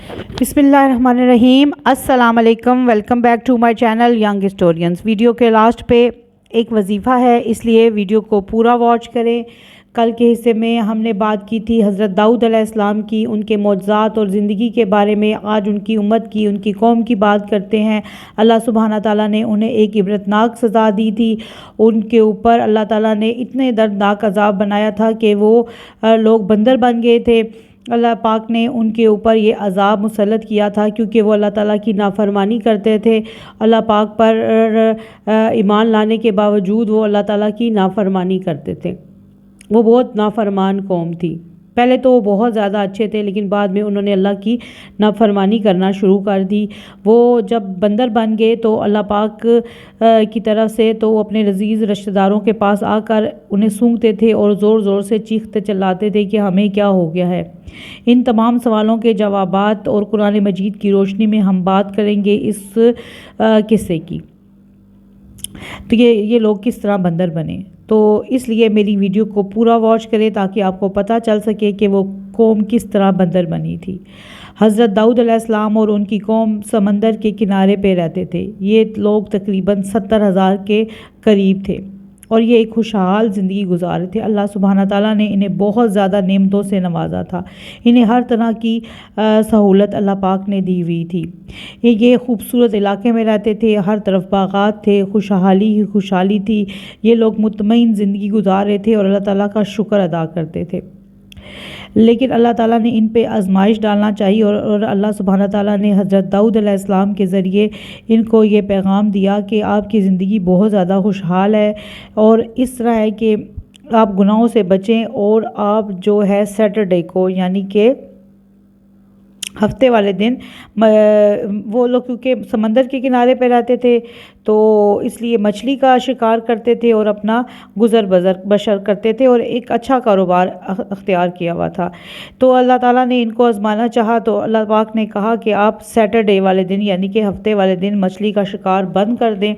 बिस्मिल्लाहिर्रहमानिर्रहीम। अस्सलाम वालेकुम। Welcome back to my channel young historians. Video के लास्ट पे एक वजीफ़ा है, इसलिए वीडियो को पूरा वॉच करें। कल के हिस्से में हमने बात की थी हज़रत दाऊद अलैहिस्सलाम की, उनके मौजज़ात और ज़िंदगी के बारे में। आज उनकी उम्मत की, उनकी कौम की बात करते हैं। अल्लाह सुब्हाना ताला ने उन्हें एक इबरतनाक सज़ा दी थी। उनके ऊपर अल्लाह ताला ने इतने दर्दनाक अज़ाब बनाया था कि वो लोग बंदर बन गए थे। अल्लाह पाक ने उनके ऊपर ये अज़ाब मुसल्लत किया था क्योंकि वो अल्लाह ताला की नाफरमानी करते थे। अल्लाह पाक पर ईमान लाने के बावजूद वो अल्लाह ताला की नाफरमानी करते थे। वो बहुत नाफरमान कौम थी। पहले तो वो बहुत ज़्यादा अच्छे थे, लेकिन बाद में उन्होंने अल्लाह की नाफरमानी करना शुरू कर दी। वो जब बंदर बन गए तो अल्लाह पाक की तरफ से तो वो अपने लजीज़ रिश्तेदारों के पास आकर उन्हें सूंघते थे और ज़ोर ज़ोर से चीखते चिल्लाते थे कि हमें क्या हो गया है। इन तमाम सवालों के जवाबात और कुरान मजीद की रोशनी में हम बात करेंगे इस किस्से की। तो ये लोग किस तरह बंदर बने, तो इसलिए मेरी वीडियो को पूरा वॉच करें ताकि आपको पता चल सके कि वो कौम किस तरह बंदर बनी थी। हज़रत दाऊद अलैहिस्सलाम और उनकी कौम समंदर के किनारे पे रहते थे। ये लोग तकरीबन 70,000 के करीब थे और ये एक खुशहाल ज़िंदगी गुजार रहे थे। अल्लाह सुब्हाना ताला ने इन्हें बहुत ज़्यादा नेमतों से नवाजा था। इन्हें हर तरह की सहूलत अल्लाह पाक ने दी हुई थी। ये खूबसूरत इलाके में रहते थे, हर तरफ बागात थे, खुशहाली ही खुशहाली थी। ये लोग मुतमईन ज़िंदगी गुजार रहे थे और अल्लाह ताला का शुक्र अदा करते थे। लेकिन अल्लाह ताला ने इन पे आजमाइश डालना चाहिए और अल्लाह सुब्हाना ताला ने हज़रत दाऊद अलैहिस्सलाम के ज़रिए इनको ये पैगाम दिया कि आपकी ज़िंदगी बहुत ज़्यादा खुशहाल है और इस तरह है कि आप गुनाहों से बचें और आप जो है सैटरडे को यानी कि हफ्ते वाले दिन वो लोग क्योंकि समंदर के किनारे पे रहते थे तो इसलिए मछली का शिकार करते थे और अपना गुज़र बसर करते थे और एक अच्छा कारोबार अख्तियार किया हुआ था। तो अल्लाह ताला ने इनको आजमाना चाहा तो अल्लाह पाक ने कहा कि आप सैटरडे वाले दिन यानी कि हफ्ते वाले दिन मछली का शिकार बंद कर दें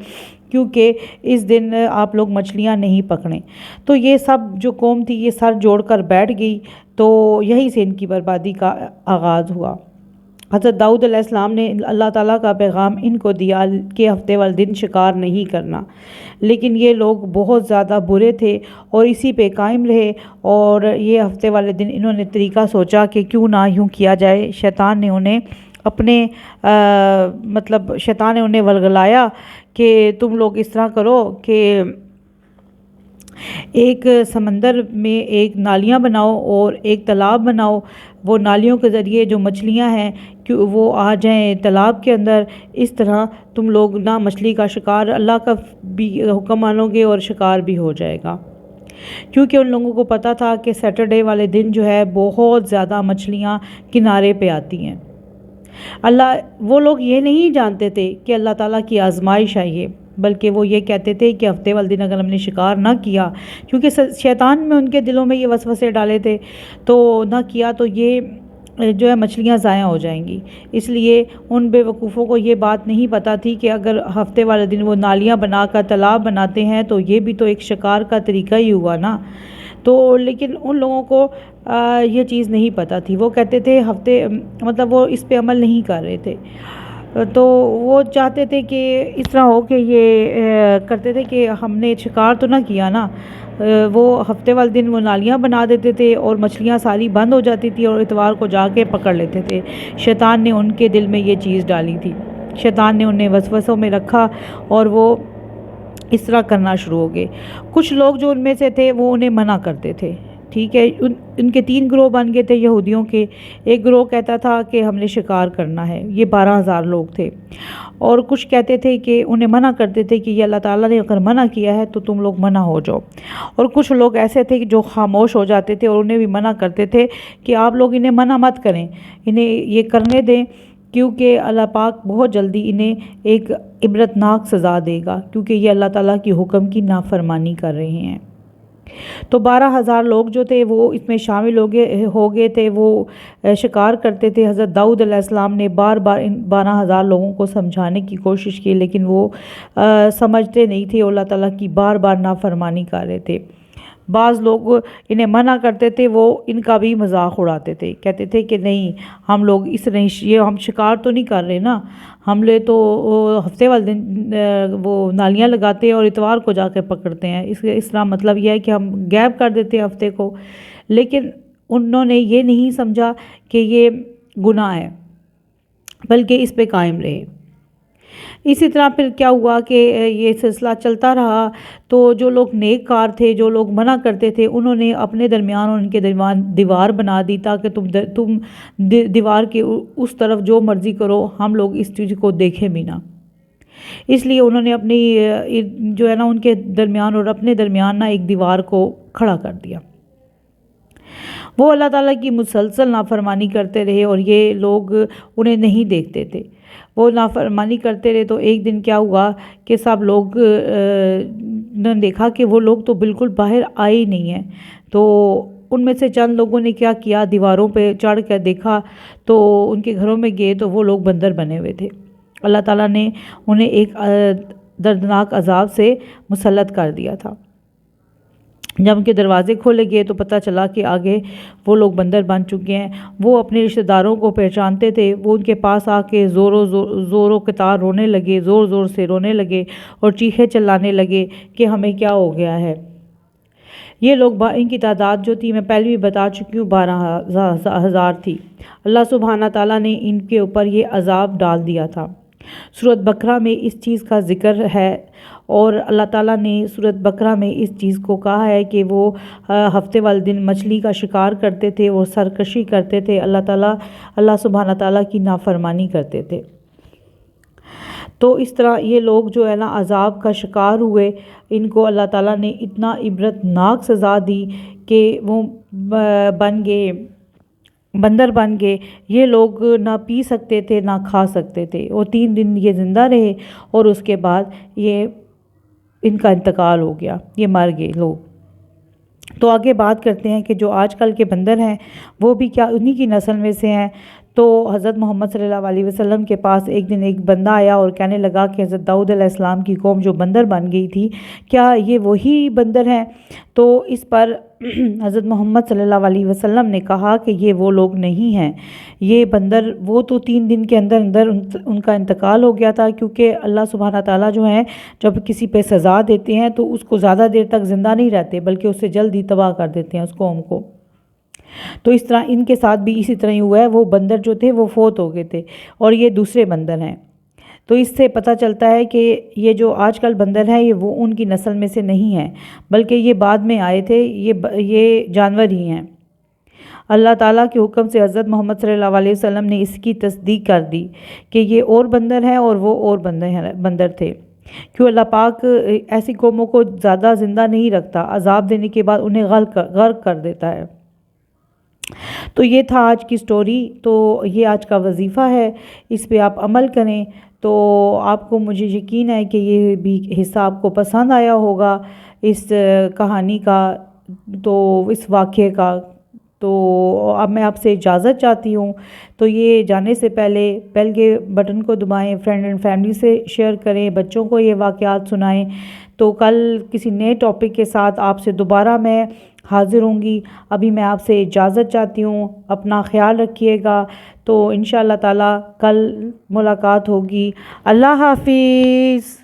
क्योंकि इस दिन आप लोग मछलियाँ नहीं पकड़ें। तो ये सब जो कौम थी ये सर जोड़कर बैठ गई, तो यहीं से इनकी बर्बादी का आगाज़ हुआ। हज़रत दाऊद अलैहिस्सलाम ने अल्लाह ताला का पैगाम इनको दिया कि हफ्ते वाले दिन शिकार नहीं करना, लेकिन ये लोग बहुत ज़्यादा बुरे थे और इसी पे कायम रहे। और ये हफ्ते वाले दिन इन्होंने तरीका सोचा कि क्यों ना यूँ किया जाए। शैतान ने उन्हें शैतान ने उन्हें वलगलाया कि तुम लोग इस तरह करो कि एक समंदर में एक नालियाँ बनाओ और एक तालाब बनाओ। वो नालियों के ज़रिए जो मछलियाँ हैं कि वो आ जाएं तालाब के अंदर। इस तरह तुम लोग ना मछली का शिकार, अल्लाह का भी हुक्म मानोगे और शिकार भी हो जाएगा। क्योंकि उन लोगों को पता था कि सैटरडे वाले दिन जो है बहुत ज़्यादा मछलियाँ किनारे पे आती हैं। वो लोग ये नहीं जानते थे कि अल्लाह ताला की आजमाइश है ये, बल्कि वो ये कहते थे कि हफ्ते वाले दिन अगर हमने शिकार ना किया, क्योंकि शैतान में उनके दिलों में ये वसवसे डाले थे, तो ना किया तो ये जो है मछलियाँ ज़ाया हो जाएंगी। इसलिए उन बेवकूफ़ों को ये बात नहीं पता थी कि अगर हफ्ते वाले दिन वो नालियाँ बनाकर तालाब बनाते हैं तो ये भी तो एक शिकार का तरीका ही हुआ ना। तो लेकिन उन लोगों को ये चीज़ नहीं पता थी। वो कहते थे वो इस पे अमल नहीं कर रहे थे। तो वो चाहते थे कि इस तरह हो कि ये करते थे कि हमने शिकार तो ना किया ना। वो हफ्ते वाले दिन वो नालियाँ बना देते थे और मछलियाँ सारी बंद हो जाती थी और इतवार को जाके पकड़ लेते थे। शैतान ने उनके दिल में ये चीज़ डाली थी। शैतान ने उन्हें वसवसों में रखा और वो इस तरह करना शुरू हो गए। कुछ लोग जो उनमें से थे वो उन्हें मना करते थे। ठीक है, उनके 3 ग्रोह बन गए थे यहूदियों के। एक ग्रोह कहता था कि हमने शिकार करना है, ये 12,000 लोग थे। और कुछ कहते थे कि उन्हें मना करते थे कि ये अल्लाह ताला ने अगर मना किया है तो तुम लोग मना हो जाओ। और कुछ लोग ऐसे थे कि जो खामोश हो जाते थे और उन्हें भी मना करते थे कि आप लोग इन्हें मना मत करें, इन्हें ये करने दें, क्योंकि अल्लाह पाक बहुत जल्दी इन्हें एक इबरतनाक सज़ा देगा क्योंकि ये अल्लाह ताला की हुक्म की नाफरमानी कर रहे हैं। तो 12,000 लोग जो थे वो इसमें शामिल हो गए थे। वो शिकार करते थे। हज़रत दाऊद अलैहिस्सलाम ने बार बार इन 12,000 लोगों को समझाने की कोशिश की, लेकिन वो समझते नहीं थे। अल्लाह ताला की बार बार नाफरमानी कर रहे थे। بعض لوگ انہیں منع کرتے تھے، وہ ان کا بھی مذاق اڑاتے تھے، کہتے تھے کہ نہیں ہم لوگ اس طرح یہ ہم شکار تو نہیں کر رہے نا، ہم لے تو ہفتے والے دن وہ نالیاں لگاتے ہیں اور اتوار کو جا کے پکڑتے ہیں، اس طرح مطلب یہ ہے کہ ہم غائب کر دیتے ہیں ہفتے کو۔ لیکن انہوں نے یہ نہیں سمجھا کہ یہ گناہ ہے، بلکہ اس پہ قائم رہے۔ اسی طرح پھر کیا ہوا کہ یہ سلسلہ چلتا رہا، تو جو لوگ نیک کار تھے، جو لوگ منع کرتے تھے، انہوں نے اپنے درمیان اور ان کے درمیان دیوار بنا دی تاکہ تم دیوار کے اس طرف جو مرضی کرو، ہم لوگ اس چیز کو دیکھیں بھی نہ۔ اس لیے انہوں نے اپنی جو ہے نا ان کے درمیان اور اپنے درمیان نا ایک دیوار کو کھڑا کر دیا۔ وہ اللہ تعالیٰ کی مسلسل نافرمانی کرتے رہے اور یہ لوگ انہیں نہیں دیکھتے تھے، وہ نافرمانی کرتے رہے۔ تو ایک دن کیا ہوا کہ سب لوگ نے دیکھا کہ وہ لوگ تو بالکل باہر آئے ہی نہیں ہیں، تو ان میں سے چند لوگوں نے کیا کیا، دیواروں پہ چڑھ کر دیکھا، تو ان کے گھروں میں گئے تو وہ لوگ بندر بنے ہوئے تھے۔ اللہ تعالیٰ نے انہیں ایک دردناک عذاب سے مسلط کر دیا تھا۔ جب ان کے دروازے کھولے گئے تو پتہ چلا کہ آگے وہ لوگ بندر بن چکے ہیں۔ وہ اپنے رشتہ داروں کو پہچانتے تھے، وہ ان کے پاس آ کے زور و قطار رونے لگے، زور زور سے رونے لگے اور چیخے چلانے لگے کہ ہمیں کیا ہو گیا ہے۔ یہ لوگ ان کی تعداد جو تھی میں پہلے بھی بتا چکی ہوں 12,000 تھی۔ اللہ سبحانہ تعالیٰ نے ان کے اوپر یہ عذاب ڈال دیا تھا۔ سورۃ بقرہ میں اس چیز کا ذکر ہے، اور اللہ تعالیٰ نے سورۃ بقرہ میں اس چیز کو کہا ہے کہ وہ ہفتے والے دن مچھلی کا شکار کرتے تھے، وہ سرکشی کرتے تھے، اللہ سبحانہ تعالیٰ کی نافرمانی کرتے تھے۔ تو اس طرح یہ لوگ جو ہے نا عذاب کا شکار ہوئے، ان کو اللہ تعالیٰ نے اتنا عبرتناک سزا دی کہ وہ بندر بن گئے۔ یہ لوگ نہ پی سکتے تھے نہ کھا سکتے تھے، اور 3 دن یہ زندہ رہے اور اس کے بعد ان کا انتقال ہو گیا، یہ مر گئے لوگ۔ تو آگے بات کرتے ہیں کہ جو آج کل کے بندر ہیں وہ بھی کیا انہی کی نسل میں سے ہیں۔ تو حضرت محمد صلی اللہ علیہ وسلم کے پاس ایک دن ایک بندہ آیا اور کہنے لگا کہ حضرت داؤد علیہ السلام کی قوم جو بندر بن گئی تھی، کیا یہ وہی بندر ہیں؟ تو اس پر حضرت محمد صلی اللہ علیہ وسلم نے کہا کہ یہ وہ لوگ نہیں ہیں، یہ بندر وہ تو 3 دن کے اندر اندر ان کا انتقال ہو گیا تھا، کیونکہ اللہ سبحانہ تعالیٰ جو ہے جب کسی پہ سزا دیتے ہیں تو اس کو زیادہ دیر تک زندہ نہیں رہتے، بلکہ اسے جلدی تباہ کر دیتے ہیں اس قوم کو۔ تو اس طرح ان کے ساتھ بھی اسی طرح ہی ہوا ہے، وہ بندر جو تھے وہ فوت ہو گئے تھے اور یہ دوسرے بندر ہیں۔ تو اس سے پتہ چلتا ہے کہ یہ جو آج کل بندر ہیں یہ وہ ان کی نسل میں سے نہیں ہیں، بلکہ یہ بعد میں آئے تھے، یہ جانور ہی ہیں۔ اللہ تعالیٰ کے حکم سے حضرت محمد صلی اللہ علیہ وسلم نے اس کی تصدیق کر دی کہ یہ اور بندر ہیں اور وہ اور بندر تھے، کیوں اللہ پاک ایسی قوموں کو زیادہ زندہ نہیں رکھتا، عذاب دینے کے بعد انہیں غرق کر دیتا ہے۔ تو یہ تھا آج کی سٹوری، تو یہ آج کا وظیفہ ہے، اس پہ آپ عمل کریں تو آپ کو مجھے یقین ہے کہ یہ بھی حصہ آپ کو پسند آیا ہوگا اس کہانی کا، تو اس واقعے کا۔ تو اب میں آپ سے اجازت چاہتی ہوں، تو یہ جانے سے پہلے بیل کے بٹن کو دبائیں، فرینڈ اینڈ فیملی سے شیئر کریں، بچوں کو یہ واقعات سنائیں۔ تو کل کسی نئے ٹاپک کے ساتھ آپ سے دوبارہ میں حاضر ہوں گی۔ ابھی میں آپ سے اجازت چاہتی ہوں، اپنا خیال رکھیے گا، تو انشاءاللہ تعالی کل ملاقات ہوگی۔ اللہ حافظ۔